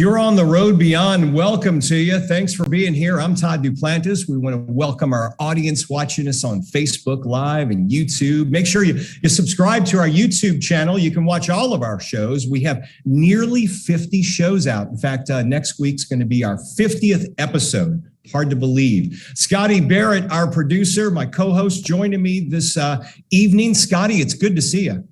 You're on the road beyond. Welcome to you. Thanks for being here. I'm Todd Duplantis. We want to welcome our audience watching us on Facebook Live and YouTube. Make sure you subscribe to our YouTube channel. You can watch all of our shows. We have nearly 50 shows out. In fact, next week's going to be our 50th episode. Hard to believe. Scotty Barrett, our producer, my co-host, joining me this evening. Scotty, it's good to see you.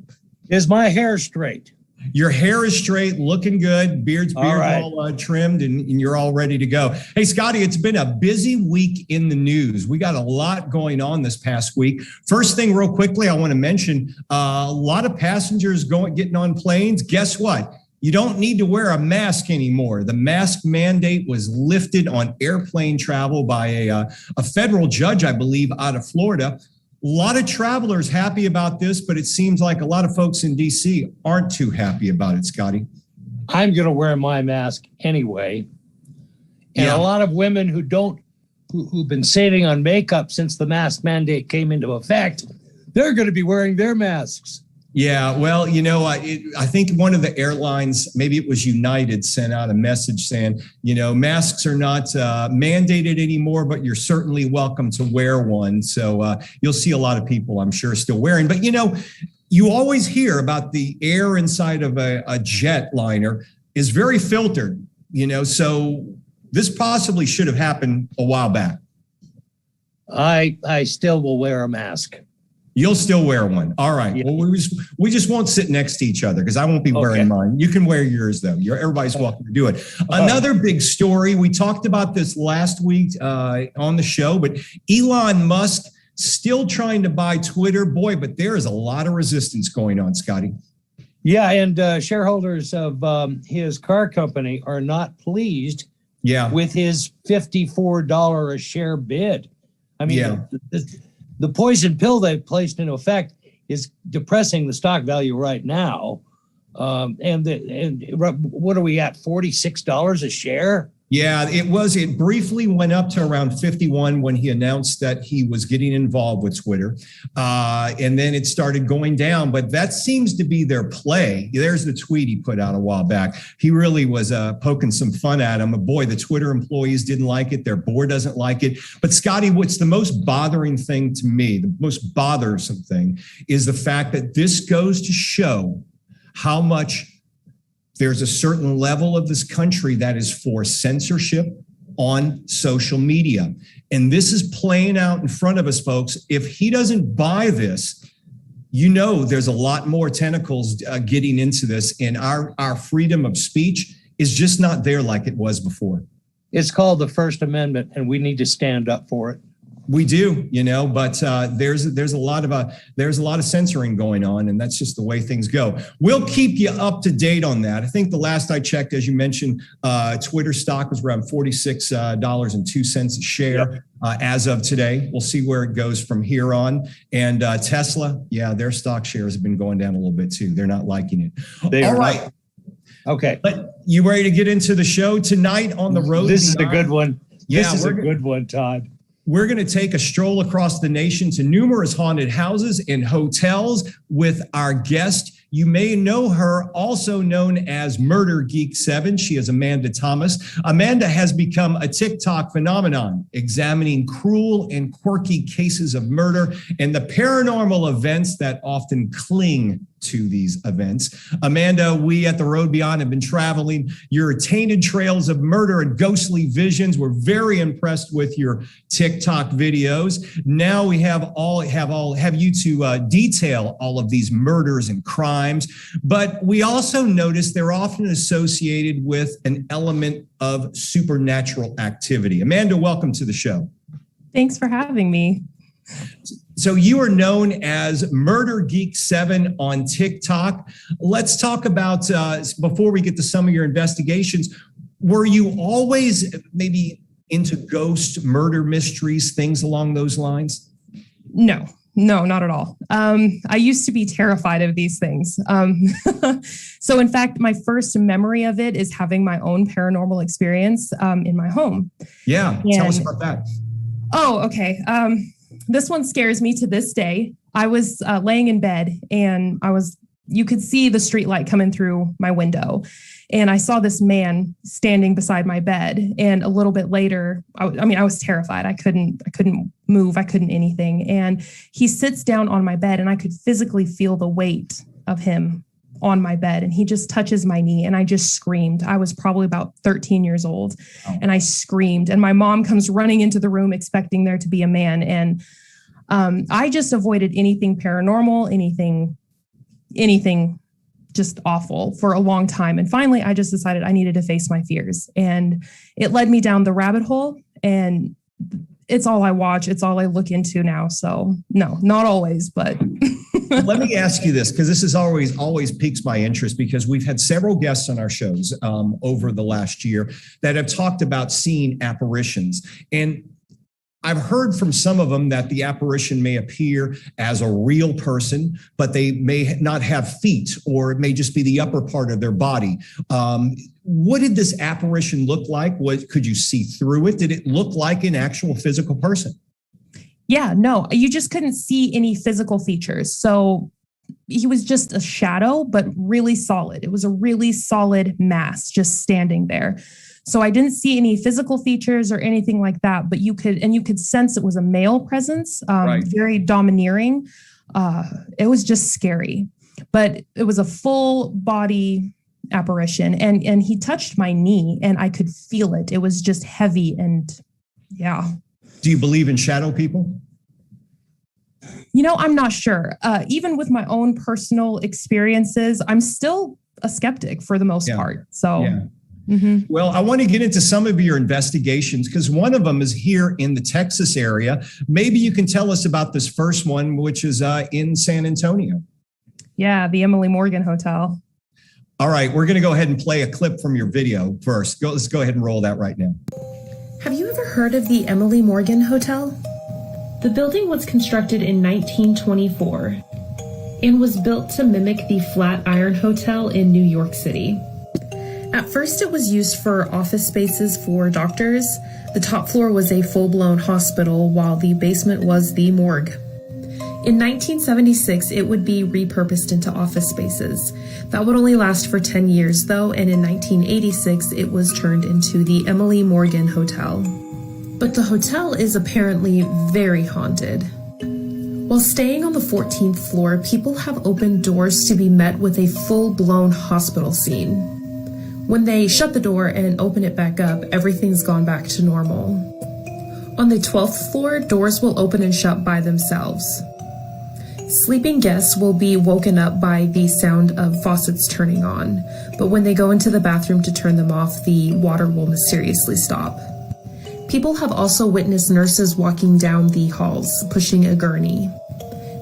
Is my hair straight? Your hair is straight, looking good. Beard's all trimmed, and you're all ready to go. Hey, Scotty, it's been a busy week in the news. We got a lot going on this past week. First thing, real quickly, I want to mention a lot of passengers getting on planes. Guess what? You don't need to wear a mask anymore. The mask mandate was lifted on airplane travel by a federal judge, I believe, out of Florida. A lot of travelers happy about this, but it seems like a lot of folks in D.C. aren't too happy about it, Scotty. I'm going to wear my mask anyway. And a lot of women who've been saving on makeup since the mask mandate came into effect, they're going to be wearing their masks. Yeah, well, I think one of the airlines, maybe it was United, sent out a message saying, masks are not mandated anymore, but you're certainly welcome to wear one. So you'll see a lot of people, I'm sure, still wearing. But, you always hear about the air inside of a jet liner is very filtered, so this possibly should have happened a while back. I still will wear a mask. You'll still wear one. All right. Yeah. Well, we just won't sit next to each other because I won't be wearing mine. You can wear yours, though. Everybody's welcome to do it. Another big story. We talked about this last week on the show, but Elon Musk still trying to buy Twitter. Boy, but there is a lot of resistance going on, Scotty. Yeah, and shareholders of his car company are not pleased with his $54 a share bid. I mean, the poison pill they've placed into effect is depressing the stock value right now. And what are we at, $46 a share? Yeah, it briefly went up to around 51 when he announced that he was getting involved with Twitter. And then it started going down, but that seems to be their play. There's the tweet he put out a while back. He really was poking some fun at him. Boy, the Twitter employees didn't like it. Their board doesn't like it. But Scotty, what's the most bothering thing to me, the most bothersome thing, is the fact that this goes to show how much there's a certain level of this country that is for censorship on social media. And this is playing out in front of us, folks. If he doesn't buy this, there's a lot more tentacles getting into this, and our freedom of speech is just not there like it was before. It's called the First Amendment, and we need to stand up for it. We do, but there's a lot of censoring going on, and that's just the way things go. We'll keep you up to date on that. I think the last I checked, as you mentioned, Twitter stock was around $46.02 a share as of today. We'll see where it goes from here on. And Tesla, their stock shares have been going down a little bit too. They're not liking it. All right. Okay. But you ready to get into the show tonight on the road? This is a good one. This is a good one, Todd. We're going to take a stroll across the nation to numerous haunted houses and hotels with our guest. You may know her, also known as Murder Geek 7. She is Amanda Thomas. Amanda has become a TikTok phenomenon, examining cruel and quirky cases of murder and the paranormal events that often cling to these events. Amanda, we at the Road Beyond have been traveling your tainted trails of murder and ghostly visions. We're very impressed with your TikTok videos. Now we have you to detail all of these murders and crimes, but we also notice they're often associated with an element of supernatural activity. Amanda, welcome to the show. Thanks for having me. So you are known as Murder Geek 7 on TikTok. Let's talk about, before we get to some of your investigations, were you always maybe into ghost murder mysteries, things along those lines? No, not at all. I used to be terrified of these things. So in fact, my first memory of it is having my own paranormal experience in my home. Yeah, tell us about that. Oh, okay. This one scares me to this day. I was laying in bed and I was you could see the street light coming through my window. And I saw this man standing beside my bed. And a little bit later, I was terrified. I couldn't move. I couldn't anything. And he sits down on my bed and I could physically feel the weight of him on my bed. And he just touches my knee and I just screamed. I was probably about 13 years old and I screamed. And my mom comes running into the room expecting there to be a man. And I just avoided anything paranormal, anything just awful for a long time. And finally, I just decided I needed to face my fears. And it led me down the rabbit hole. And it's all I watch. It's all I look into now. So no, not always, but. Let me ask you this, because this is always piques my interest, because we've had several guests on our shows over the last year that have talked about seeing apparitions. And I've heard from some of them that the apparition may appear as a real person, but they may not have feet, or it may just be the upper part of their body. What did this apparition look like? Could you see through it? Did it look like an actual physical person? Yeah, no, you just couldn't see any physical features. So he was just a shadow, but really solid. It was a really solid mass just standing there. So I didn't see any physical features or anything like that, but you could sense it was a male presence, right. Very domineering. It was just scary, but it was a full body apparition. And he touched my knee and I could feel it. It was just heavy and yeah. Do you believe in shadow people? I'm not sure. Even with my own personal experiences, I'm still a skeptic for the most part. So. Yeah. Mm-hmm. Well, I want to get into some of your investigations, because one of them is here in the Texas area. Maybe you can tell us about this first one, which is in San Antonio. Yeah, the Emily Morgan Hotel. All right, we're going to go ahead and play a clip from your video first. Let's go ahead and roll that right now. Have you ever heard of the Emily Morgan Hotel? The building was constructed in 1924 and was built to mimic the Flatiron Hotel in New York City. At first, it was used for office spaces for doctors. The top floor was a full-blown hospital, while the basement was the morgue. In 1976, it would be repurposed into office spaces. That would only last for 10 years, though, and in 1986, it was turned into the Emily Morgan Hotel. But the hotel is apparently very haunted. While staying on the 14th floor, people have opened doors to be met with a full-blown hospital scene. When they shut the door and open it back up, everything's gone back to normal. On the 12th floor, doors will open and shut by themselves. Sleeping guests will be woken up by the sound of faucets turning on, but when they go into the bathroom to turn them off, the water will mysteriously stop. People have also witnessed nurses walking down the halls, pushing a gurney.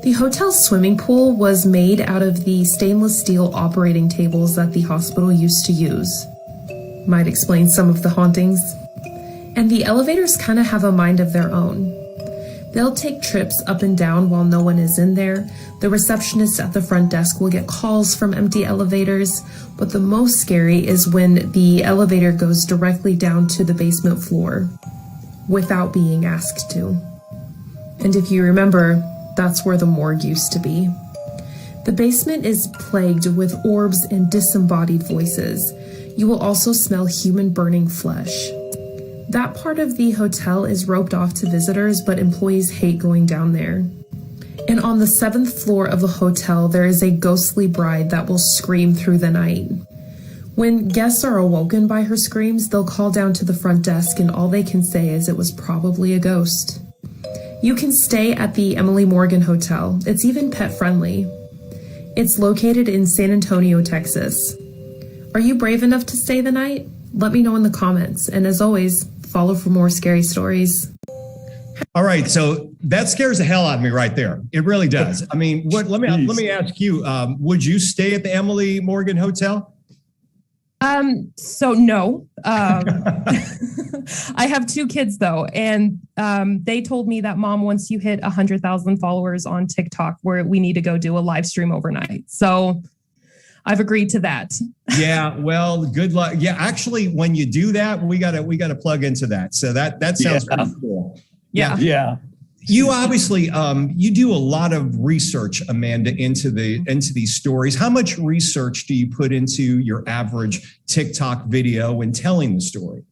The hotel's swimming pool was made out of the stainless steel operating tables that the hospital used to use. Might explain some of the hauntings. And the elevators kind of have a mind of their own. They'll take trips up and down while no one is in there. The receptionist at the front desk will get calls from empty elevators, but the most scary is when the elevator goes directly down to the basement floor without being asked to. And if you remember, that's where the morgue used to be. The basement is plagued with orbs and disembodied voices. You will also smell human burning flesh. That part of the hotel is roped off to visitors, but employees hate going down there. And on the 7th floor of the hotel, there is a ghostly bride that will scream through the night. When guests are awoken by her screams, they'll call down to the front desk, and all they can say is it was probably a ghost. You can stay at the Emily Morgan Hotel. It's even pet-friendly. It's located in San Antonio, Texas. Are you brave enough to stay the night? Let me know in the comments. And as always, follow for more scary stories. All right, so that scares the hell out of me right there. It really does. I mean, let me ask you, would you stay at the Emily Morgan Hotel? So no, I have 2 kids though. And, they told me that, Mom, once you hit 100,000 followers on TikTok, we need to go do a live stream overnight. So I've agreed to that. Yeah. Well, good luck. Yeah. Actually, when you do that, we gotta plug into that. So that sounds pretty cool. Yeah. Yeah. You obviously, you do a lot of research, Amanda, into these stories. How much research do you put into your average TikTok video when telling the story?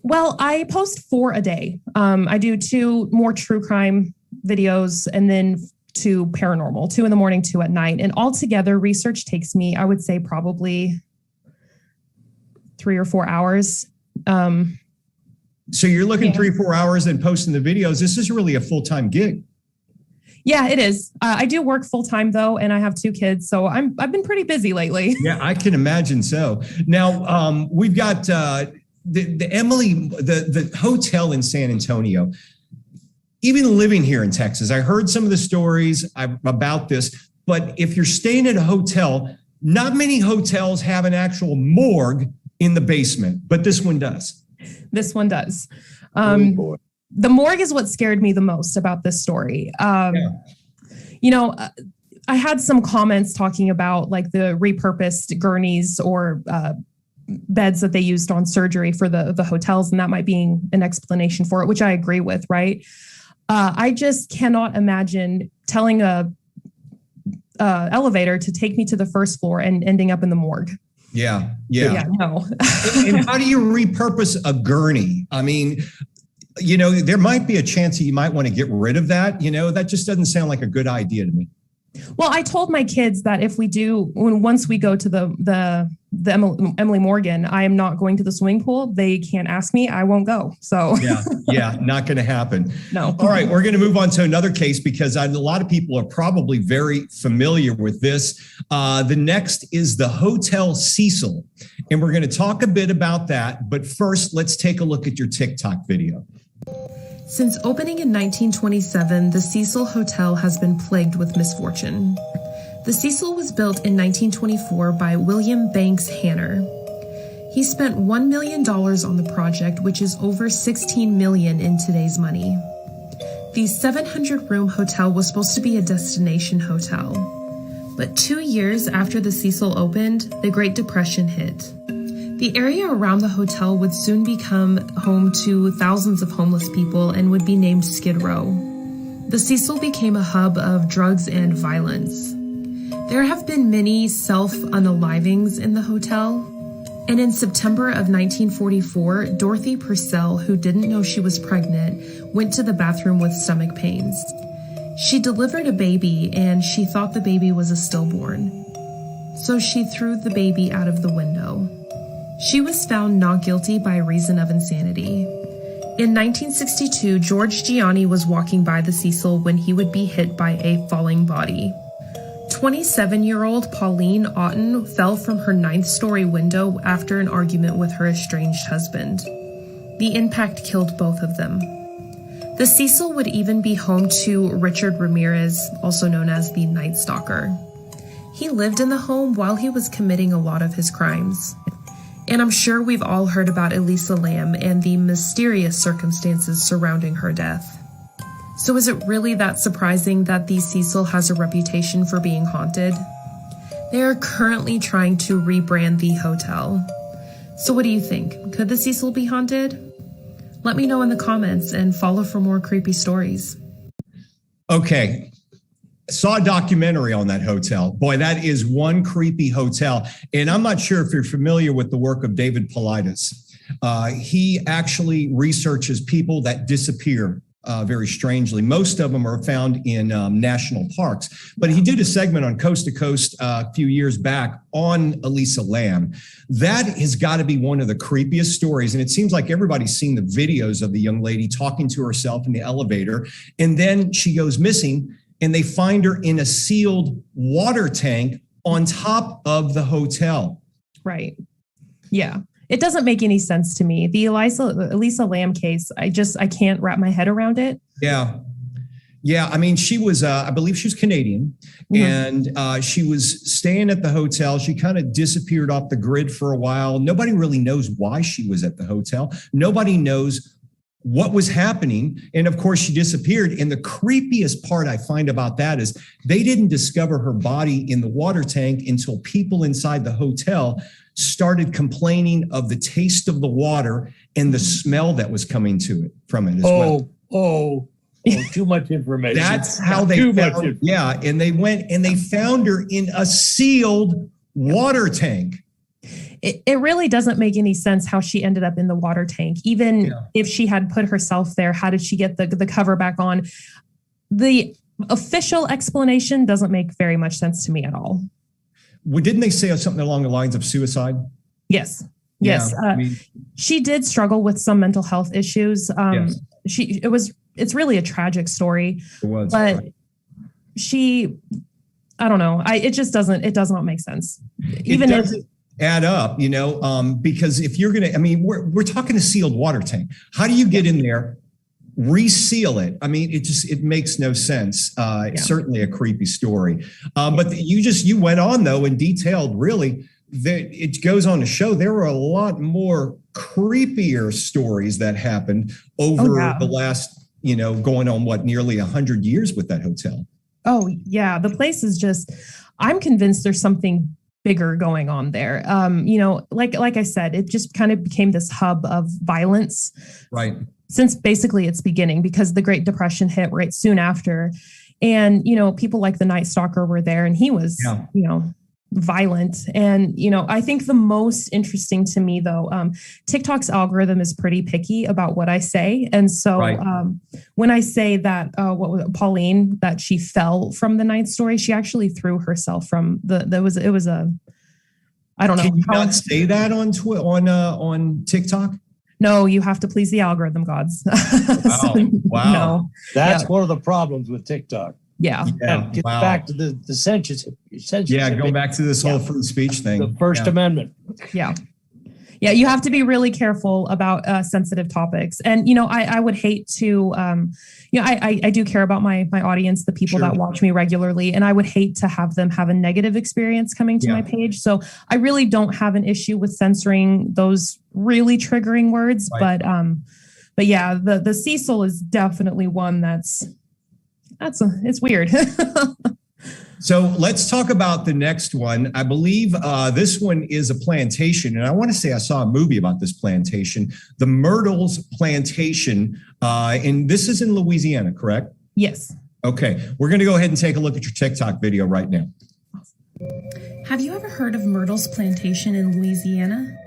Well, I post 4 a day. I do 2 more true crime videos and then 2 paranormal, 2 in the morning, 2 at night. And altogether, research takes me, I would say, probably 3 or 4 hours. So you're looking 3 or 4 hours and posting the videos. This is really a full-time gig. Yeah, it is. I do work full-time though, and I have 2 kids, so I've been pretty busy lately. Yeah, I can imagine so. Now we've got the Emily, the hotel in San Antonio. Even living here in Texas, I heard some of the stories about this. But if you're staying at a hotel, not many hotels have an actual morgue in the basement, but this one does. This one does. The morgue is what scared me the most about this story. You know, I had some comments talking about like the repurposed gurneys or beds that they used on surgery for the hotels, and that might be an explanation for it, which I agree with, right? I just cannot imagine telling a elevator to take me to the first floor and ending up in the morgue. Yeah, no. And how do you repurpose a gurney? I mean, you know, there might be a chance that you might want to get rid of that. You know, that just doesn't sound like a good idea to me. Well, I told my kids that if we do, once we go to the Emily Morgan, I am not going to the swimming pool. They can't ask me. I won't go. So yeah, not going to happen. No. All right, we're going to move on to another case because a lot of people are probably very familiar with this. The next is the Hotel Cecil, and we're going to talk a bit about that. But first, let's take a look at your TikTok video. Since opening in 1927, the Cecil Hotel has been plagued with misfortune. The Cecil was built in 1924 by William Banks Hanner. He spent $1 million on the project, which is over $16 million in today's money. The 700-room hotel was supposed to be a destination hotel. But 2 years after the Cecil opened, the Great Depression hit. The area around the hotel would soon become home to thousands of homeless people and would be named Skid Row. The Cecil became a hub of drugs and violence. There have been many self-unalivings in the hotel, and in September of 1944, Dorothy Purcell, who didn't know she was pregnant, went to the bathroom with stomach pains. She delivered a baby, and she thought the baby was a stillborn. So she threw the baby out of the window. She was found not guilty by reason of insanity. In 1962, George Gianni was walking by the Cecil when he would be hit by a falling body. 27-year-old Pauline Otten fell from her 9th-story window after an argument with her estranged husband. The impact killed both of them. The Cecil would even be home to Richard Ramirez, also known as the Night Stalker. He lived in the home while he was committing a lot of his crimes. And I'm sure we've all heard about Elisa Lam and the mysterious circumstances surrounding her death. So is it really that surprising that the Cecil has a reputation for being haunted? They are currently trying to rebrand the hotel. So what do you think? Could the Cecil be haunted? Let me know in the comments and follow for more creepy stories. Okay. Saw a documentary on that hotel. Boy, that is one creepy hotel. And I'm not sure if you're familiar with the work of David Paulides. He actually researches people that disappear very strangely. Most of them are found in national parks. But he did a segment on Coast to Coast a few years back on Elisa Lam. That has got to be one of the creepiest stories. And it seems like everybody's seen the videos of the young lady talking to herself in the elevator. And then she goes missing. And they find her in a sealed water tank on top of the hotel. Right. Yeah. It doesn't make any sense to me. The Elisa Lam case, I can't wrap my head around it. Yeah. Yeah. I mean, she was, I believe she was Canadian, and she was staying at the hotel. She kind of disappeared off the grid for a while. Nobody really knows why she was at the hotel. Nobody knows what was happening. And of course, she disappeared. And the creepiest part I find about that is they didn't discover her body in the water tank until people inside the hotel started complaining of the taste of the water and the smell that was coming from it as well. too much information. That's how they found, yeah. And they went and they found her in a sealed water tank. It really doesn't make any sense how she ended up in the water tank. Even if she had put herself there, how did she get the cover back on? The official explanation doesn't make very much sense to me at all. Well, didn't they say something along the lines of suicide? Yes. Yes. She did struggle with some mental health issues. It's really a tragic story. It was. But I don't know. It does not make sense. Even if add up, because if you're going to, we're talking a sealed water tank. How do you get in there, reseal it? It makes no sense. It's certainly a creepy story. But you went on though and detailed really that it goes on to show there were a lot more creepier stories that happened over the last, going on nearly 100 years with that hotel. Oh yeah. The place is I'm convinced there's something bigger going on there. Like I said, it just kind of became this hub of violence. Right. Since basically its beginning, because the Great Depression hit right soon after. And, people like the Night Stalker were there and he was, violent. And, I think the most interesting to me though, TikTok's algorithm is pretty picky about what I say. And so when I say that, Pauline, that she fell from the ninth story, she actually threw herself from I don't know. Can you not say that on TikTok? No, you have to please the algorithm gods. Wow. No. That's one of the problems with TikTok. Yeah. Get back to the censorship. Yeah, go back to this whole free speech thing. The First Amendment. Yeah. Yeah, you have to be really careful about sensitive topics. And, I would hate to, I do care about my audience, the people that watch me regularly, and I would hate to have them have a negative experience coming to my page. So I really don't have an issue with censoring those really triggering words. Right. But yeah, the Cecil is definitely one it's weird. So let's talk about the next one. I believe this one is a plantation. And I want to say I saw a movie about this plantation, the Myrtles Plantation. And this is in Louisiana, correct? Yes. Okay. We're going to go ahead and take a look at your TikTok video right now. Have you ever heard of Myrtles Plantation in Louisiana?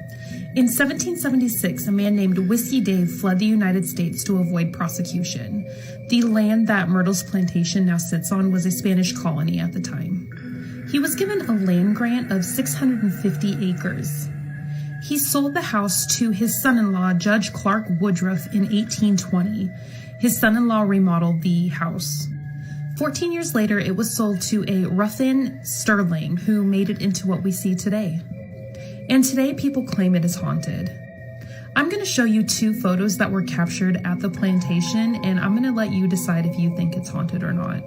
In 1776, a man named Whiskey Dave fled the United States to avoid prosecution. The land that Myrtles Plantation now sits on was a Spanish colony at the time. He was given a land grant of 650 acres. He sold the house to his son-in-law, Judge Clark Woodruff, in 1820. His son-in-law remodeled the house. 14 years later, it was sold to a Ruffin Sterling, who made it into what we see today. And today, people claim it is haunted. I'm going to show you two photos that were captured at the plantation, and I'm going to let you decide if you think it's haunted or not.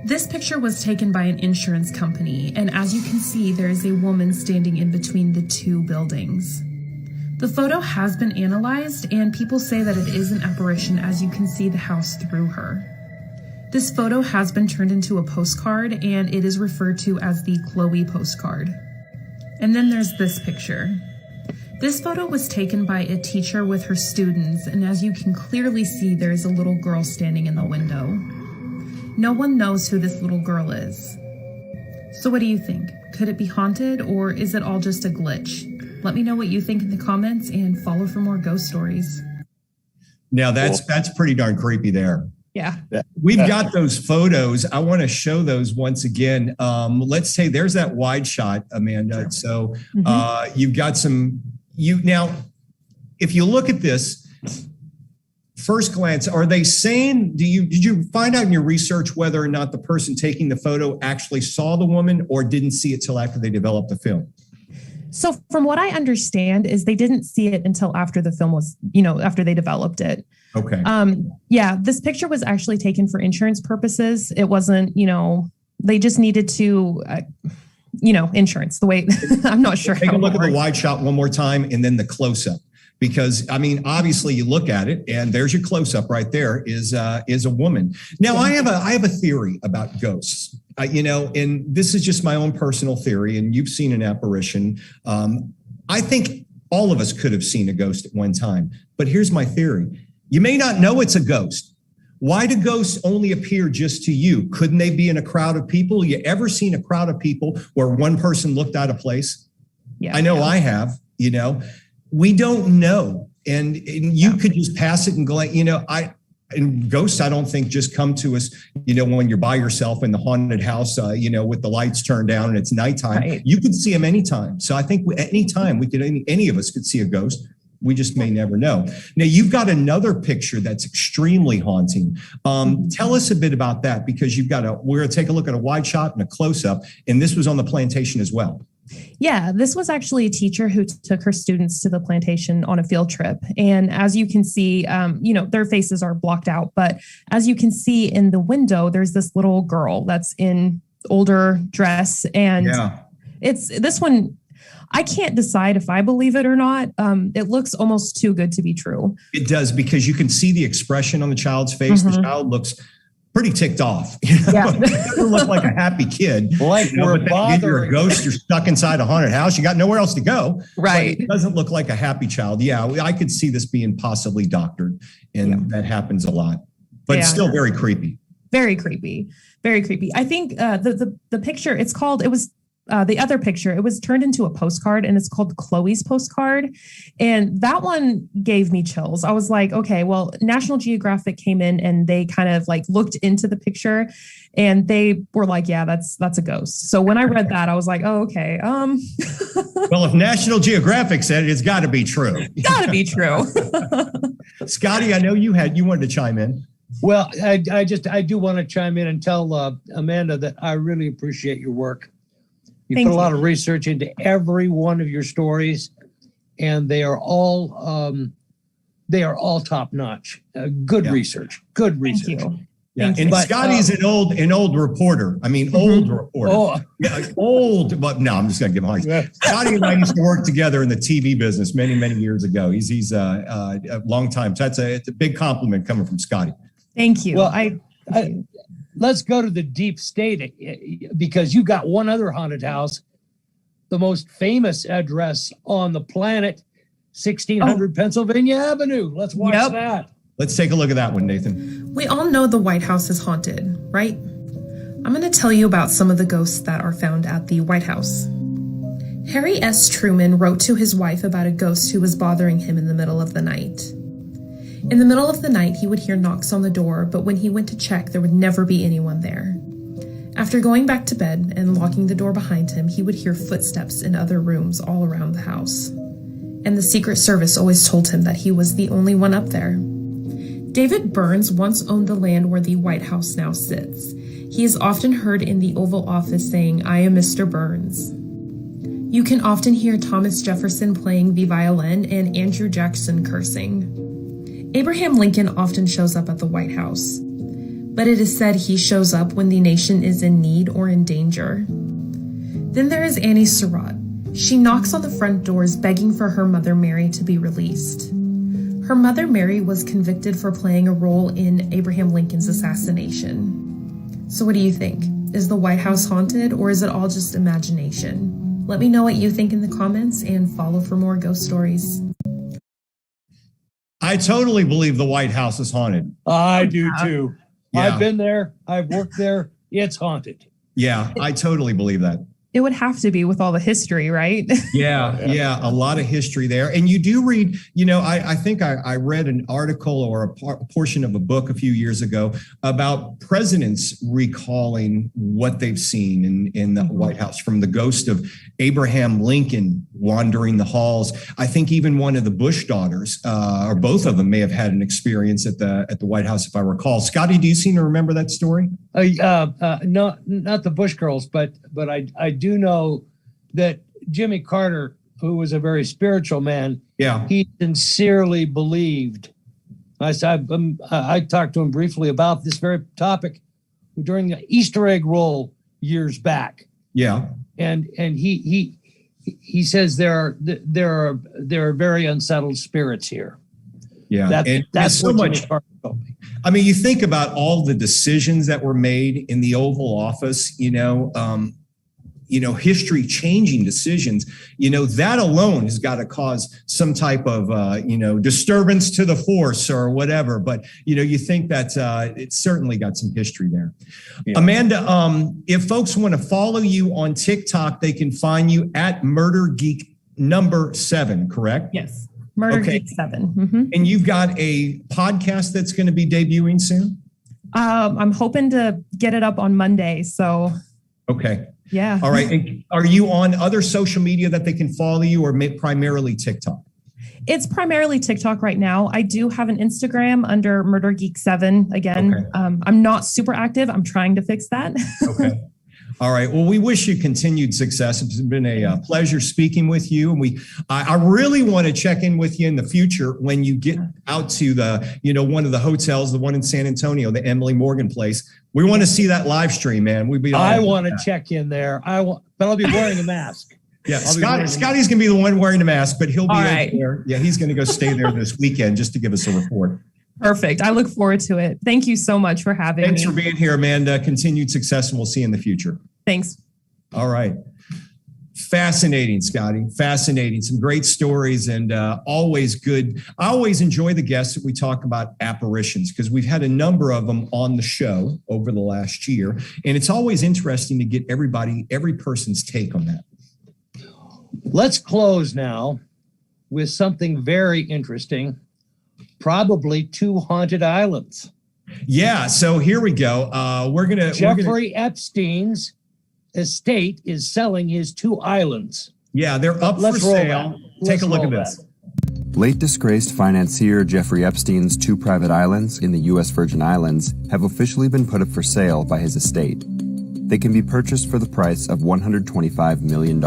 This picture was taken by an insurance company, and as you can see, there is a woman standing in between the two buildings. The photo has been analyzed, and people say that it is an apparition as you can see the house through her. This photo has been turned into a postcard, and it is referred to as the Chloe postcard. And then there's this picture. This photo was taken by a teacher with her students, and as you can clearly see, there is a little girl standing in the window. No one knows who this little girl is. So what do you think? Could it be haunted, or is it all just a glitch? Let me know what you think in the comments, and follow for more ghost stories. Now that's pretty darn creepy there. Yeah. We've got those photos. I want to show those once again. Let's say there's that wide shot, Amanda. So you've got now, if you look at this, first glance, are they saying, did you find out in your research whether or not the person taking the photo actually saw the woman or didn't see it till after they developed the film? So from what I understand is they didn't see it until after the film was, after they developed it. Okay. This picture was actually taken for insurance purposes. It wasn't, they just needed to, insurance, the way, I'm not sure. Take a look at the wide shot one more time and then the close up, because obviously you look at it and there's your close up right there is a woman. Now I have a theory about ghosts, and this is just my own personal theory, and you've seen an apparition. I think all of us could have seen a ghost at one time, but here's my theory. You may not know it's a ghost, Why do ghosts only appear just to you? Couldn't they be in a crowd of people? You ever seen a crowd of people where one person looked out of place? Yeah, I know I have, we don't know. And you could just pass it and go, and ghosts, I don't think just come to us, when you're by yourself in the haunted house, with the lights turned down and it's nighttime. Right. You could see them anytime. So I think anytime any of us could see a ghost. We just may never know. Now, you've got another picture that's extremely haunting. Tell us a bit about that, because we're going to take a look at a wide shot and a close up. And this was on the plantation as well. Yeah, this was actually a teacher who took her students to the plantation on a field trip. And as you can see, their faces are blocked out. But as you can see in the window, there's this little girl that's in older dress. And it's this one. I can't decide if I believe it or not. It looks almost too good to be true. It does, because you can see the expression on the child's face. The child looks pretty ticked off. Yeah. It doesn't look like a happy kid. Like we're bothering. You're a ghost. You're stuck inside a haunted house. You got nowhere else to go. Right. It doesn't look like a happy child. Yeah, I could see this being possibly doctored, and that happens a lot. But it's still very creepy. Very creepy. Very creepy. I think the picture, the other picture, it was turned into a postcard, and it's called Chloe's postcard. And that one gave me chills. I was like, okay, well, National Geographic came in and they kind of like looked into the picture, and they were like, yeah, that's a ghost. So when I read that, I was like, oh, okay. Well, if National Geographic said it, it's got to be true. Got to be true. Scotty, I know you wanted to chime in. Well, I do want to chime in and tell Amanda that I really appreciate your work. You put a lot of research into every one of your stories, and they are all top notch. Good research. Good research. Thank you. Yeah, and Scotty's an old reporter. I mean, old reporter. Oh. Yeah, old, but no, I'm just going to give him a hard time. Scotty and I used to work together in the TV business many, many years ago. He's a long time. So it's a big compliment coming from Scotty. Thank you. Well, let's go to the deep state, because you got one other haunted house, the most famous address on the planet, 1600 Pennsylvania Avenue. Let's watch that. Let's take a look at that one, Nathan. We all know the White House is haunted, right? I'm going to tell you about some of the ghosts that are found at the White House. Harry S. Truman wrote to his wife about a ghost who was bothering him in the middle of the night. In the middle of the night, he would hear knocks on the door, but when he went to check, there would never be anyone there. After going back to bed and locking the door behind him, he would hear footsteps in other rooms all around the house. And the Secret Service always told him that he was the only one up there. David Burns once owned the land where the White House now sits. He is often heard in the Oval Office saying, "I am Mr. Burns." You can often hear Thomas Jefferson playing the violin and Andrew Jackson cursing. Abraham Lincoln often shows up at the White House, but it is said he shows up when the nation is in need or in danger. Then there is Annie Surratt. She knocks on the front doors begging for her mother Mary to be released. Her mother Mary was convicted for playing a role in Abraham Lincoln's assassination. So what do you think? Is the White House haunted, or is it all just imagination? Let me know what you think in the comments, and follow for more ghost stories. I totally believe the White House is haunted. I do too. Yeah. I've been there. I've worked there. It's haunted. Yeah, I totally believe that. It would have to be with all the history, right? Yeah, a lot of history there. And you do read, I think I read an article or a portion of a book a few years ago about presidents recalling what they've seen in the White House, from the ghost of Abraham Lincoln wandering the halls. I think even one of the Bush daughters, or both of them, may have had an experience at the White House, if I recall. Scotty, do you seem to remember that story? No, not the Bush girls, but I do know that Jimmy Carter, who was a very spiritual man, he sincerely believed. I talked to him briefly about this very topic during the Easter egg roll years back. Yeah, and he says there are very unsettled spirits here. Yeah, that's so what much. Jimmy Carter told me. I mean, you think about all the decisions that were made in the Oval Office, history changing decisions, that alone has got to cause some type of, disturbance to the force or whatever. But, you think that it's certainly got some history there. Yeah. Amanda, if folks want to follow you on TikTok, they can find you at Murder Geek #7, correct? Yes. Murder Geek 7. Mm-hmm. And you've got a podcast that's going to be debuting soon? I'm hoping to get it up on Monday. So. Okay. Yeah. All right. And are you on other social media that they can follow you, or primarily TikTok? It's primarily TikTok right now. I do have an Instagram under Murder Geek 7. Again, okay. I'm not super active. I'm trying to fix that. Okay. All right. Well, we wish you continued success. It's been a pleasure speaking with you. And I really want to check in with you in the future when you get out to one of the hotels, the one in San Antonio, the Emily Morgan place. We want to see that live stream, man. I want to check in there. But I'll be wearing a mask. Yeah, Scotty's going to be the one wearing the mask, but he'll be over there. Yeah, he's going to go stay there this weekend just to give us a report. Perfect. I look forward to it. Thank you so much for having me. Thanks for being here, Amanda. Continued success, and we'll see you in the future. Thanks. All right. Fascinating, Scotty. Fascinating. Some great stories and always good. I always enjoy the guests that we talk about apparitions because we've had a number of them on the show over the last year. And it's always interesting to get every person's take on that. Let's close now with something very interesting. Probably 2 haunted islands. Yeah. So here we go. Jeffrey Epstein's estate is selling his 2 islands. Yeah, they're up for sale. Take a look at this. Late disgraced financier Jeffrey Epstein's 2 private islands in the U.S. Virgin Islands have officially been put up for sale by his estate. They can be purchased for the price of $125 million.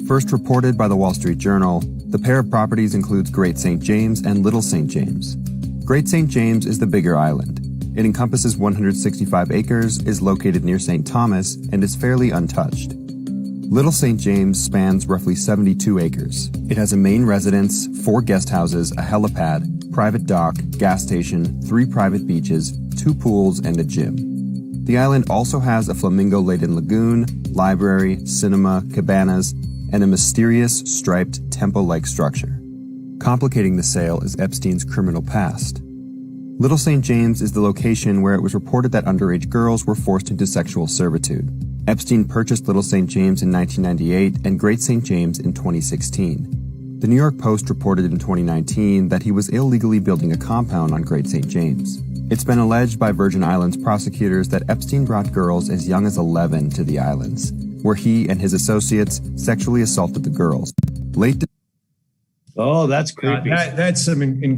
First reported by the Wall Street Journal, the pair of properties includes Great St. James and Little St. James. Great St. James is the bigger island. It encompasses 165 acres, is located near St. Thomas, and is fairly untouched. Little St. James spans roughly 72 acres. It has a main residence, 4 guest houses, a helipad, private dock, gas station, 3 private beaches, 2 pools, and a gym. The island also has a flamingo-laden lagoon, library, cinema, cabanas, and a mysterious, striped, temple-like structure. Complicating the sale is Epstein's criminal past. Little St. James is the location where it was reported that underage girls were forced into sexual servitude. Epstein purchased Little St. James in 1998 and Great St. James in 2016. The New York Post reported in 2019 that he was illegally building a compound on Great St. James. It's been alleged by Virgin Islands prosecutors that Epstein brought girls as young as 11 to the islands, where he and his associates sexually assaulted the girls. Oh, that's creepy. That's some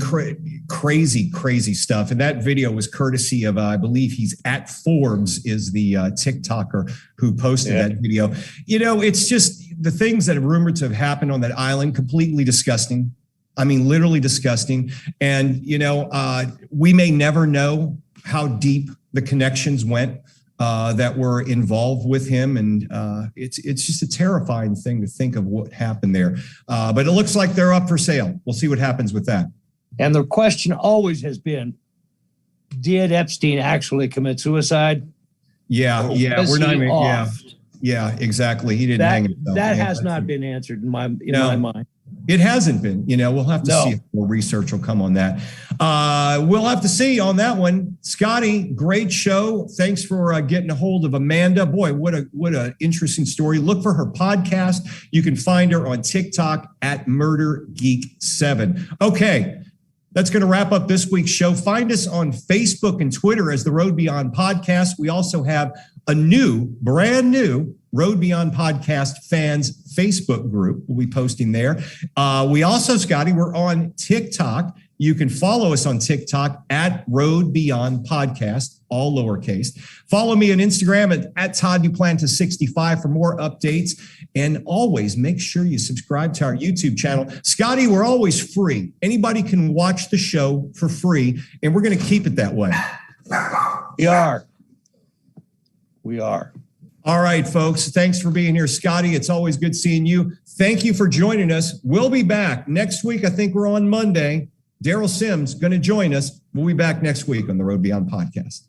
crazy stuff. And that video was courtesy of, I believe he's at Forbes is the TikToker who posted that video. It's just the things that are rumored to have happened on that island, completely disgusting. I mean, literally disgusting. And, we may never know how deep the connections went that were involved with him. And it's just a terrifying thing to think of what happened there. But it looks like they're up for sale. We'll see what happens with that. And the question always has been, did Epstein actually commit suicide? Yeah. We're not even, yeah, exactly. He didn't hang himself. That has not been answered in my mind. It hasn't been. We'll have to see if more research will come on that. We'll have to see on that one. Scotty, great show. Thanks for getting a hold of Amanda. Boy, what a interesting story. Look for her podcast. You can find her on TikTok at Murder Geek 7. Okay, that's going to wrap up this week's show. Find us on Facebook and Twitter as the Road Beyond Podcast. We also have a brand new Road Beyond Podcast fans Facebook group. We'll be posting there. We also, Scotty, we're on TikTok. You can follow us on TikTok at Road Beyond Podcast, all lowercase. Follow me on Instagram at Todd Duplantis65 for more updates. And always make sure you subscribe to our YouTube channel. Scotty, we're always free. Anybody can watch the show for free, and we're going to keep it that way. We are. All right, folks. Thanks for being here, Scotty. It's always good seeing you. Thank you for joining us. We'll be back next week. I think we're on Monday. Daryl Sims going to join us. We'll be back next week on the Road Beyond Podcast.